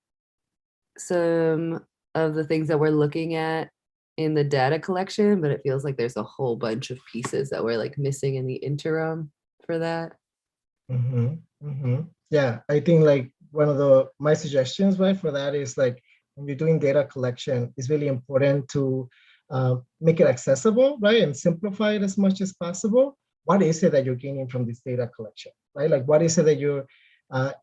some of the things that we're looking at in the data collection, but it feels like there's a whole bunch of pieces that we're like missing in the interim for that. Yeah, I think like one of my suggestions, right, for that is like when you're doing data collection, it's really important to make it accessible, right, and simplify it as much as possible. What is it that you're gaining from this data collection, right? Like what is it that you're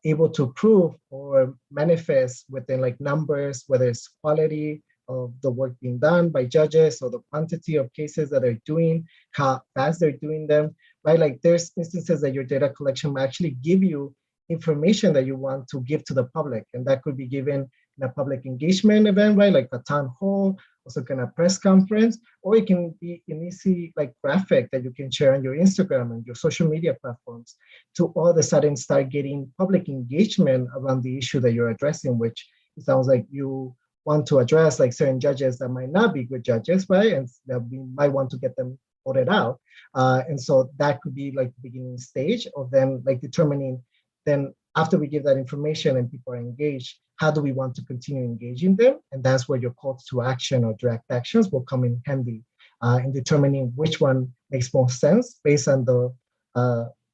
able to prove or manifest within like numbers, whether it's quality of the work being done by judges or the quantity of cases that they're doing, how fast they're doing them, right? Like there's instances that your data collection will actually give you information that you want to give to the public. And that could be given in a public engagement event, right? Like a town hall, also kind of press conference, or it can be an easy like graphic that you can share on your Instagram and your social media platforms to all of a sudden start getting public engagement around the issue that you're addressing, which it sounds like you want to address like certain judges that might not be good judges, right? And that we might want to get them voted out. And so that could be like the beginning stage of them like determining then after we give that information and people are engaged, how do we want to continue engaging them? And that's where your calls to action or direct actions will come in handy in determining which one makes most sense based on the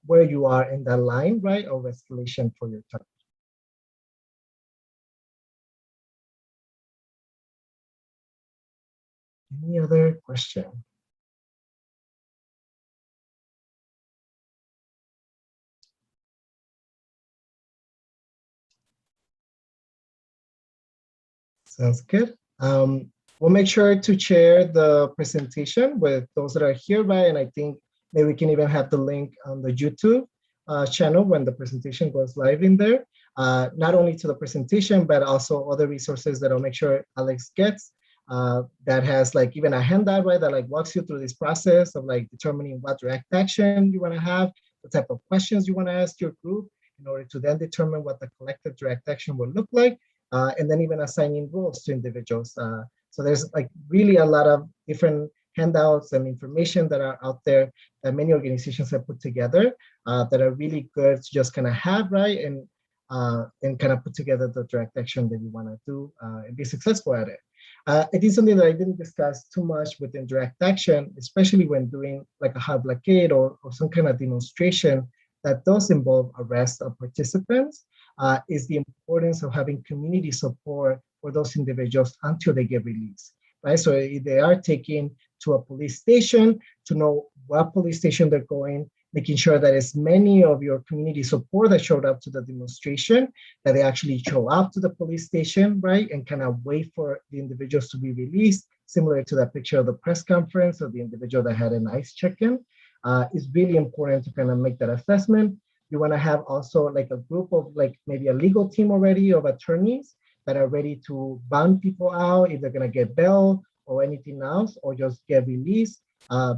where you are in that line, right, of escalation for your target. Any other question? Sounds good. We'll make sure to share the presentation with those that are here, right? And I think maybe we can even have the link on the YouTube channel when the presentation goes live in there. Not only to the presentation, but also other resources that I'll make sure Alex gets that has like even a handout, right? That like walks you through this process of like determining what direct action you wanna have, the type of questions you wanna ask your group in order to then determine what the collective direct action will look like. And then even assigning roles to individuals. So there's like really a lot of different handouts and information that are out there that many organizations have put together that are really good to just kind of have, right? And kind of put together the direct action that you want to do and be successful at it. It is something that I didn't discuss too much within direct action, especially when doing like a hard blockade or some kind of demonstration that does involve arrest of participants. Is the importance of having community support for those individuals until they get released, right? So if they are taken to a police station, to know what police station they're going, making sure that as many of your community support that showed up to the demonstration, that they actually show up to the police station, right? And kind of wait for the individuals to be released, similar to that picture of the press conference of the individual that had an ICE check-in. It's really important to kind of make that assessment. You want to have also like a group of like maybe a legal team already of attorneys that are ready to bond people out if they're going to get bail or anything else, or just get released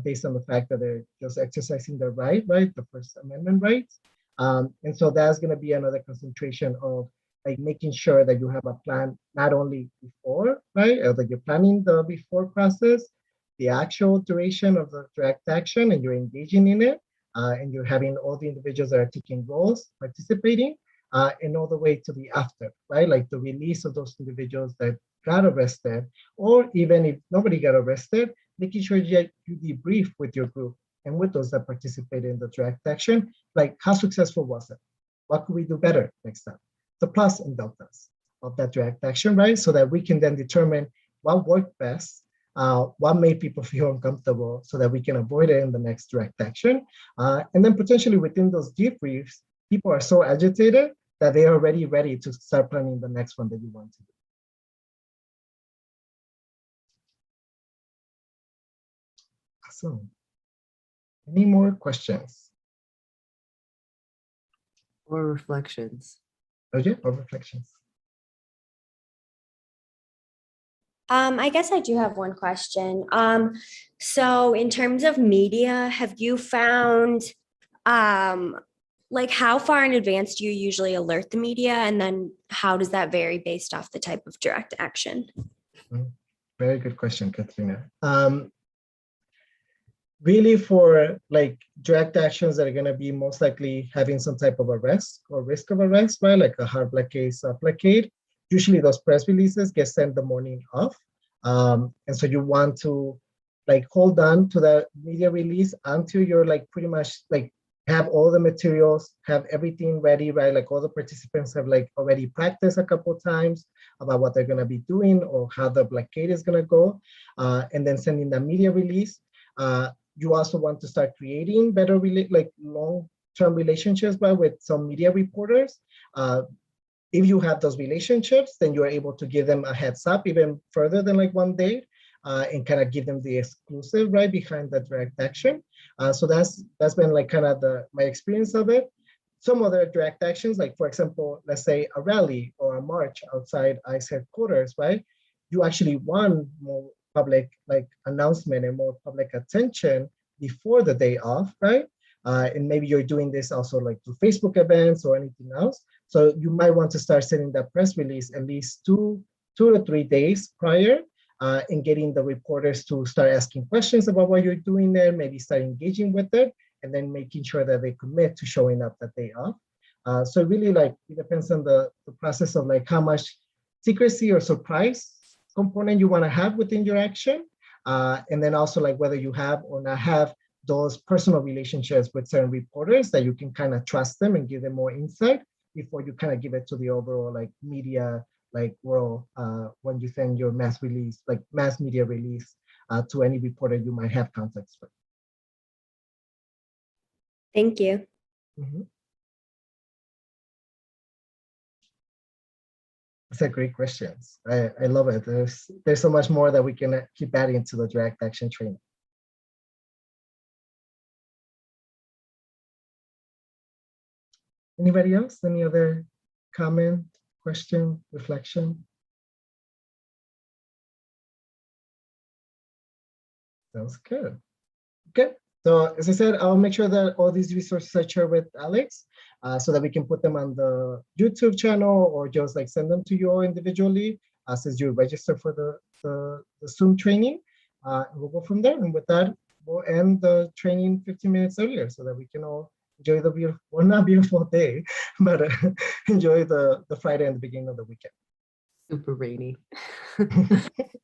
based on the fact that they're just exercising their right, the First Amendment rights. And so that's going to be another concentration of like making sure that you have a plan not only before, right, or that you're planning the before process, the actual duration of the direct action, and you're engaging in it, and you're having all the individuals that are taking roles, participating, and all the way to the after, right? Like the release of those individuals that got arrested, or even if nobody got arrested, making sure you debrief with your group and with those that participated in the direct action, like how successful was it? What could we do better next time? The plus and deltas of that direct action, right? So that we can then determine what worked best, what made people feel uncomfortable, so that we can avoid it in the next direct action. And then potentially within those debriefs, people are so agitated that they are already ready to start planning the next one that you want to do. Awesome. Any more questions? Or reflections? Oh yeah, or reflections? I guess I do have one question. So in terms of media, have you found, like how far in advance do you usually alert the media? And then how does that vary based off the type of direct action? Very good question, Katrina. Really for like direct actions that are gonna be most likely having some type of arrest or risk of arrest, right? Like a hard blockade, soft blockade. Usually those press releases get sent the morning of. And so you want to like hold on to that media release until you're like pretty much like have all the materials, have everything ready, right? Like all the participants have like already practiced a couple of times about what they're gonna be doing or how the blockade is gonna go, and then sending the media release. You also want to start creating better like long-term relationships with some media reporters. If you have those relationships, then you're able to give them a heads up even further than like one day, and kind of give them the exclusive right behind the direct action. So that's been like kind of my experience of it. Some other direct actions, like for example, let's say a rally or a march outside ICE headquarters, right? You actually want more public like announcement and more public attention before the day off, right? And maybe you're doing this also like through Facebook events or anything else. So you might want to start sending that press release at least two to 3 days prior, and getting the reporters to start asking questions about what you're doing there, maybe start engaging with it, and then making sure that they commit to showing up that day off. So really like it depends on the process of like how much secrecy or surprise component you want to have within your action, and then also like whether you have or not have those personal relationships with certain reporters that you can kind of trust them and give them more insight before you kind of give it to the overall like media like world, when you send your mass media release to any reporter you might have contacts with. Thank you. Mm-hmm. That's a great question. I love it. There's so much more that we can keep adding to the direct action training. Anybody else? Any other comment, question, reflection? Sounds good. Okay. So as I said, I'll make sure that all these resources I share with Alex, so that we can put them on the YouTube channel or just like send them to you all individually since you register for the Zoom training. And we'll go from there. And with that, we'll end the training 15 minutes earlier so that we can all enjoy the beautiful, well, not beautiful day, but enjoy the Friday and the beginning of the weekend. Super rainy.